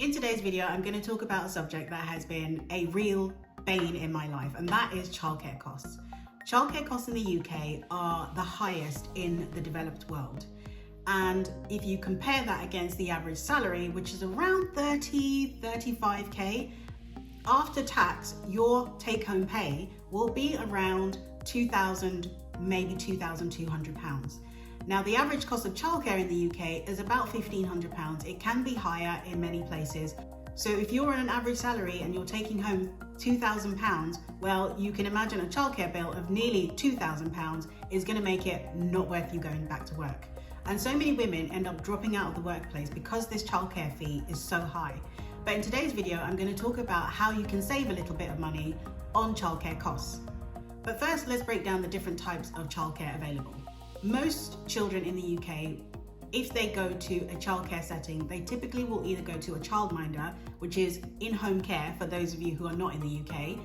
In today's video, I'm going to talk about a subject that has been a real bane in my life, and that is childcare costs. Childcare costs in the UK are the highest in the developed world. And if you compare that against the average salary, which is around 35k, after tax, your take-home pay will be around £2,000, maybe £2,200. Now, the average cost of childcare in the UK is about £1,500. It can be higher in many places. So if you're on an average salary and you're taking home £2,000, well, you can imagine a childcare bill of nearly £2,000 is going to make it not worth you going back to work. And so many women end up dropping out of the workplace because this childcare fee is so high. But in today's video, I'm going to talk about how you can save a little bit of money on childcare costs. But first, let's break down the different types of childcare available. Most children in the UK, if they go to a childcare setting, they typically will either go to a childminder, which is in-home care for those of you who are not in the UK,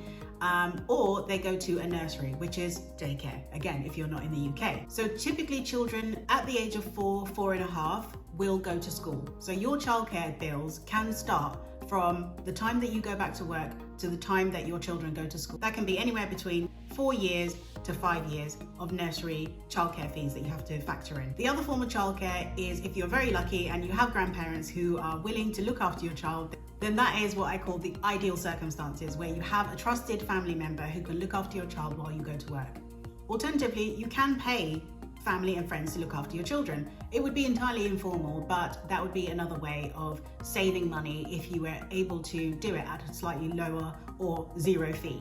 or they go to a nursery, which is daycare, again, if you're not in the UK. So typically children at the age of 4.5 will go to school. So your childcare bills can start from the time that you go back to work to the time that your children go to school. That can be anywhere between 4 years to 5 years of nursery childcare fees that you have to factor in. The other form of childcare is if you're very lucky and you have grandparents who are willing to look after your child, then that is what I call the ideal circumstances, where you have a trusted family member who can look after your child while you go to work. Alternatively, you can pay family and friends to look after your children. It would be entirely informal, but that would be another way of saving money if you were able to do it at a slightly lower or zero fee.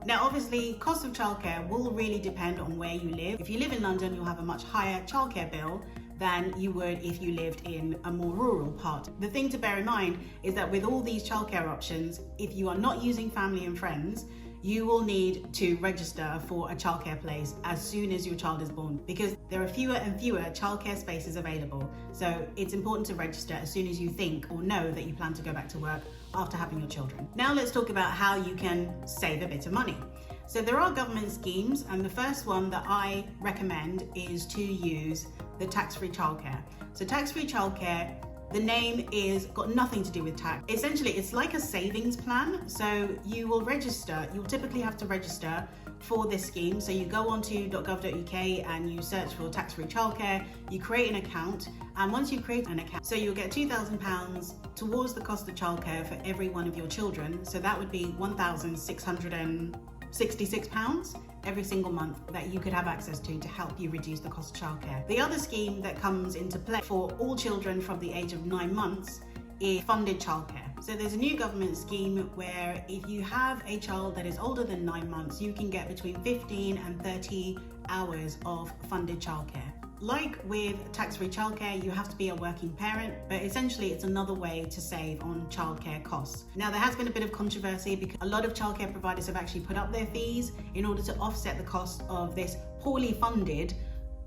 Now, obviously, cost of childcare will really depend on where you live. If you live in London, you'll have a much higher childcare bill than you would if you lived in a more rural part. The thing to bear in mind is that with all these childcare options, if you are not using family and friends, you will need to register for a childcare place as soon as your child is born, because there are fewer and fewer childcare spaces available. So it's important to register as soon as you think or know that you plan to go back to work after having your children. Now let's talk about how you can save a bit of money. So there are government schemes, and the first one that I recommend is to use the tax-free childcare. So tax-free childcare, the name is got nothing to do with tax. Essentially, it's like a savings plan. So you will register, you'll typically have to register for this scheme. So you go onto .gov.uk and you search for tax-free childcare, you create an account, and once you create an account, so you'll get £2,000 towards the cost of childcare for every one of your children. So that would be £1,666 every single month that you could have access to help you reduce the cost of childcare. The other scheme that comes into play for all children from the age of 9 months is funded childcare. So there's a new government scheme where if you have a child that is older than 9 months, you can get between 15 and 30 hours of funded childcare. Like with tax-free childcare, you have to be a working parent, but essentially it's another way to save on childcare costs. Now, there has been a bit of controversy because a lot of childcare providers have actually put up their fees in order to offset the cost of this poorly funded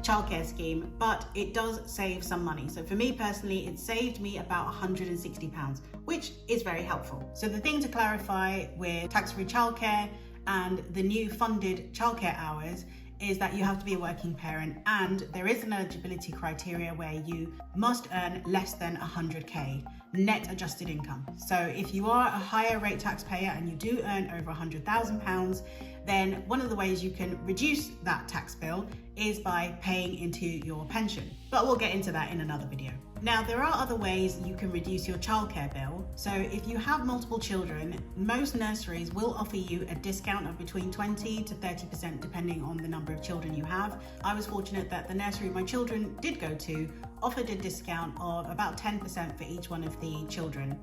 childcare scheme, but it does save some money. So for me personally, it saved me about £160, which is very helpful. So the thing to clarify with tax-free childcare and the new funded childcare hours is that you have to be a working parent, and there is an eligibility criteria where you must earn less than 100k net adjusted income. So if you are a higher rate taxpayer and you do earn over £100,000, then one of the ways you can reduce that tax bill is by paying into your pension. But we'll get into that in another video. Now, there are other ways you can reduce your childcare bill. So if you have multiple children, most nurseries will offer you a discount of between 20 to 30% depending on the number of children you have. I was fortunate that the nursery my children did go to offered a discount of about 10% for each one of the children.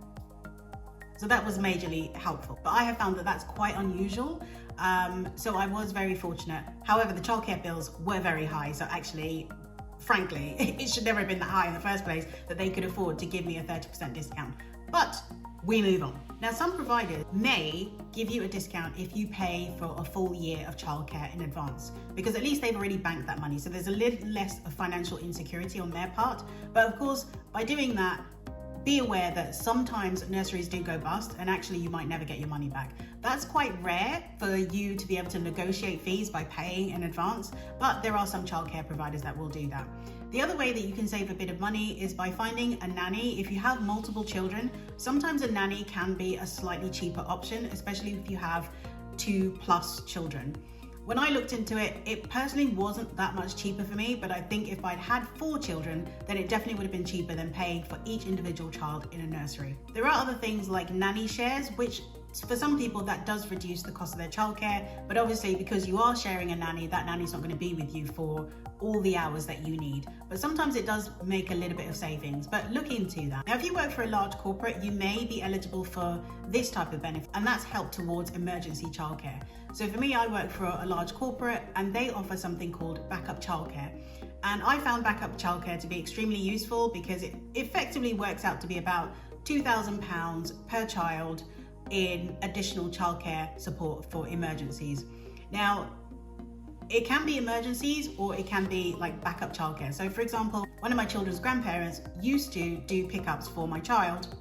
So that was majorly helpful. But I have found that that's quite unusual. So I was very fortunate. However, the childcare bills were very high. So actually, frankly, it should never have been that high in the first place that they could afford to give me a 30% discount. But we move on. Now, some providers may give you a discount if you pay for a full year of childcare in advance, because at least they've already banked that money. So there's a little less of financial insecurity on their part. But of course, by doing that, be aware that sometimes nurseries do go bust and actually you might never get your money back. That's quite rare for you to be able to negotiate fees by paying in advance, but there are some childcare providers that will do that. The other way that you can save a bit of money is by finding a nanny. If you have multiple children, sometimes a nanny can be a slightly cheaper option, especially if you have 2+ children. When I looked into it, it personally wasn't that much cheaper for me, but I think if I'd had 4 children, then it definitely would have been cheaper than paying for each individual child in a nursery. There are other things like nanny shares, which for some people that does reduce the cost of their childcare, but obviously because you are sharing a nanny, that nanny's not going to be with you for all the hours that you need. But sometimes it does make a little bit of savings, but look into that. Now, if you work for a large corporate, you may be eligible for this type of benefit, and that's help towards emergency childcare. So for me, I work for a large corporate and they offer something called backup childcare. And I found backup childcare to be extremely useful because it effectively works out to be about £2,000 per child in additional childcare support for emergencies. Now, it can be emergencies or it can be like backup childcare. So for example, one of my children's grandparents used to do pickups for my child,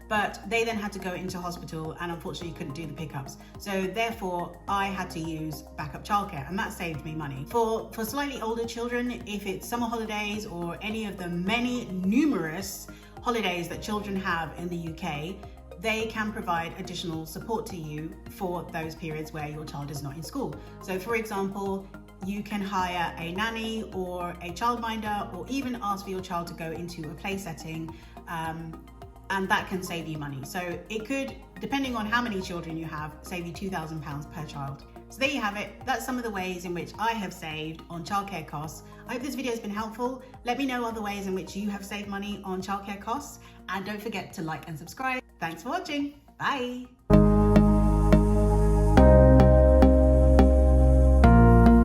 but they then had to go into hospital and unfortunately couldn't do the pickups. So therefore I had to use backup childcare, and that saved me money. For slightly older children, if it's summer holidays or any of the many numerous holidays that children have in the UK, they can provide additional support to you for those periods where your child is not in school. So for example, you can hire a nanny or a childminder, or even ask for your child to go into a play setting, and that can save you money. So it could, depending on how many children you have, save you £2,000 per child. So there you have it. That's some of the ways in which I have saved on childcare costs. I hope this video has been helpful. Let me know other ways in which you have saved money on childcare costs, and don't forget to like and subscribe. Thanks for watching. Bye.